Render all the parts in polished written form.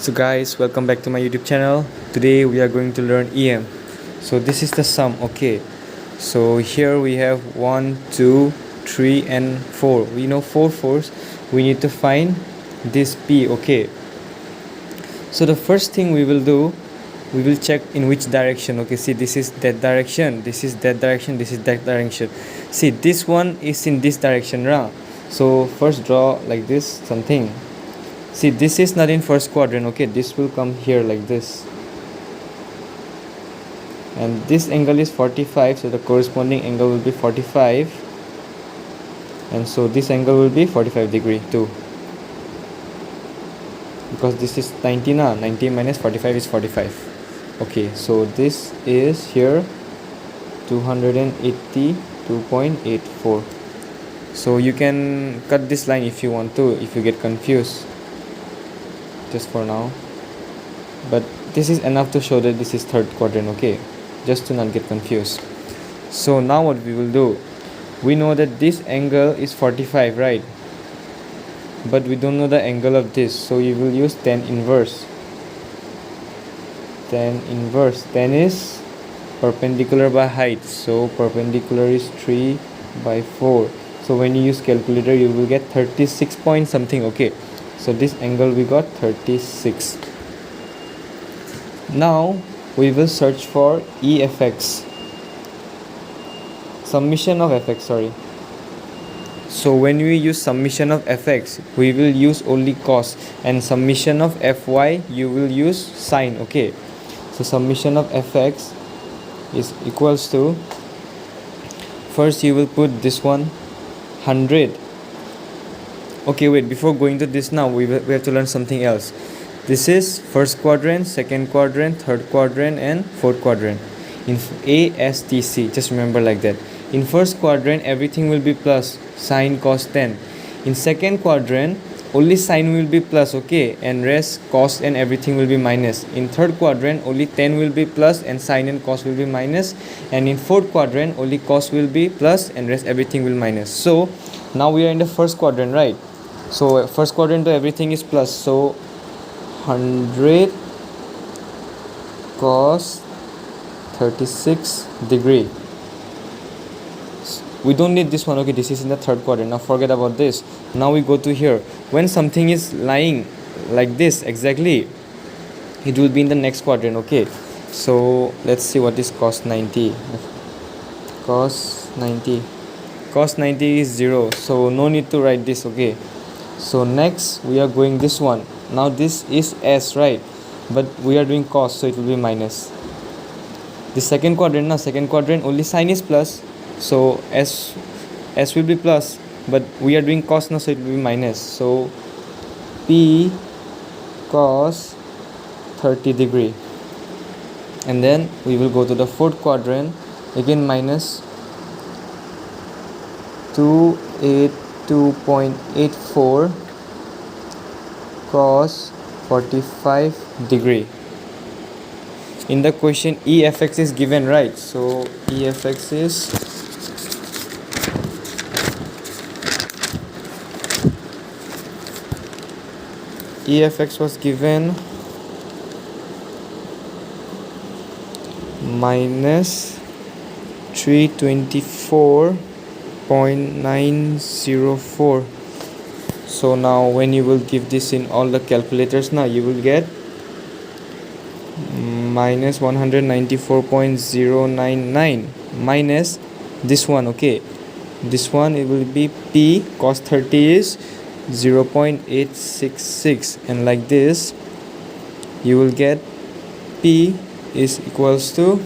So guys, welcome back to my YouTube channel. Today we are going to learn EM. So this is the sum, okay. So here we have 1, 2, 3 and 4. We know 4 fours. We need to find this P, okay. So the first thing we will do, we will check in which direction. Okay, see, this is that direction, this is that direction, this is that direction. See, this one is in this direction, right? So first draw like this something. See, this is not in first quadrant, okay. This will come here like this, and this angle is 45, so the corresponding angle will be 45, and so this angle will be 45 degree too, because this is 90 now. 90 minus 45 is 45. Okay, so this is here 282.84. so you can cut this line if you want to, if you get confused, just for now, but this is enough to show that this is third quadrant, okay, just to not get confused. So now what we will do, we know that this angle is 45, right? But we don't know the angle of this, so you will use tan inverse. Tan inverse, tan is perpendicular by height, so perpendicular is 3 by 4. So when you use calculator, you will get 36 point something, okay. So this angle we got 36. Now we will search for EFX, summation of fx, sorry. So when we use summation of fx, we will use only cos, and summation of fy you will use sine, okay. So summation of fx is equals to, first you will put this one 100. Okay, wait, before going to this, now we have to learn something else. This is first quadrant, second quadrant, third quadrant and fourth quadrant in ASTC. Just remember like that. In first quadrant, everything will be plus, sine, cos, tan. In second quadrant, only sine will be plus, okay, and rest cos and everything will be minus. In third quadrant, only tan will be plus and sine and cos will be minus. And in fourth quadrant, only cos will be plus and rest everything will minus. So now we are in the first quadrant, right? So first quadrant to everything is plus, so 100 cos 36 degree. We don't need this one, okay, this is in the third quadrant. Now forget about this. Now we go to here. When something is lying like this exactly, it will be in the next quadrant, okay. So let's see what is cos 90. Cos 90 is 0, so no need to write this, okay. So next we are going this one. Now this is s, right, but we are doing cos, so it will be minus. The second quadrant, now second quadrant only sine is plus, so s will be plus, but we are doing cos now, so it will be minus. So p cos 30 degree, and then we will go to the fourth quadrant, again minus 282.84 cos 45 degree. In the question, EFX is given, right? So EFX was given minus 324.904. So now when you will give this in all the calculators, now you will get minus 194.099 minus this one, okay. This one, it will be P cos 30 is 0.866, and like this you will get P is equal to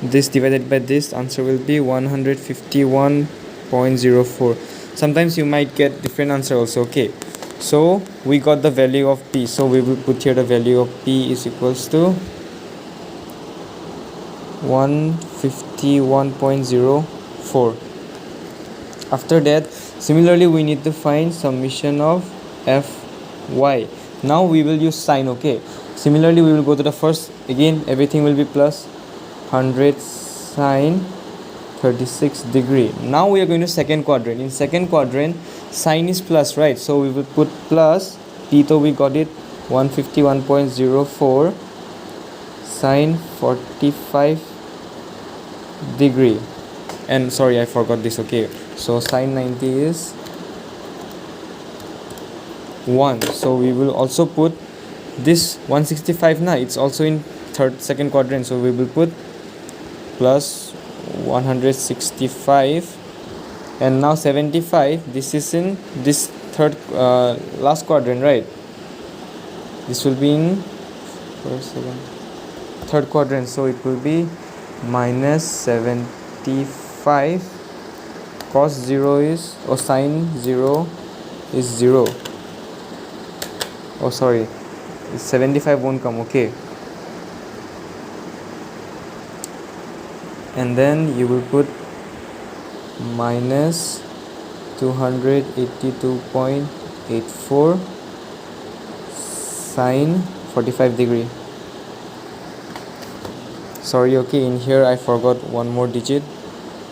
this divided by this, answer will be 151.04. sometimes you might get different answer also, okay. So we got the value of P, so we will put here the value of P is equals to 151.04. after that, similarly we need to find summation of Fy. Now we will use sine, okay. Similarly we will go to the first, again everything will be plus, 100 sine 36 degree. Now we are going to second quadrant. In second quadrant, sine is plus, right? So we will put plus. Theta we got it 151.04 sine 45 degree. And sorry, I forgot this. Okay, so sine 90 is 1. So we will also put this 165 now. It's also in second quadrant. So we will put plus 165, and now 75. This is in this third last quadrant, right? This will be in third quadrant, so it will be minus 75. Cos 0 is, or sine 0 is 0. Oh sorry, 75 won't come. Okay, and then you will put minus 282.84 sine 45 degree. Sorry, okay, in here I forgot one more digit,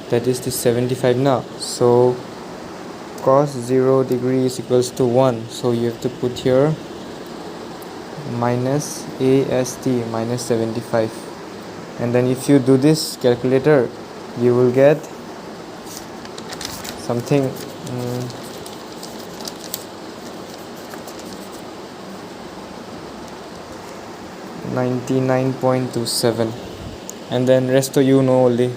that is the 75 now. So cos 0 degree is equals to 1, so you have to put here minus AST minus 75. And then if you do this calculator, you will get something 99.27, and then rest of you know only.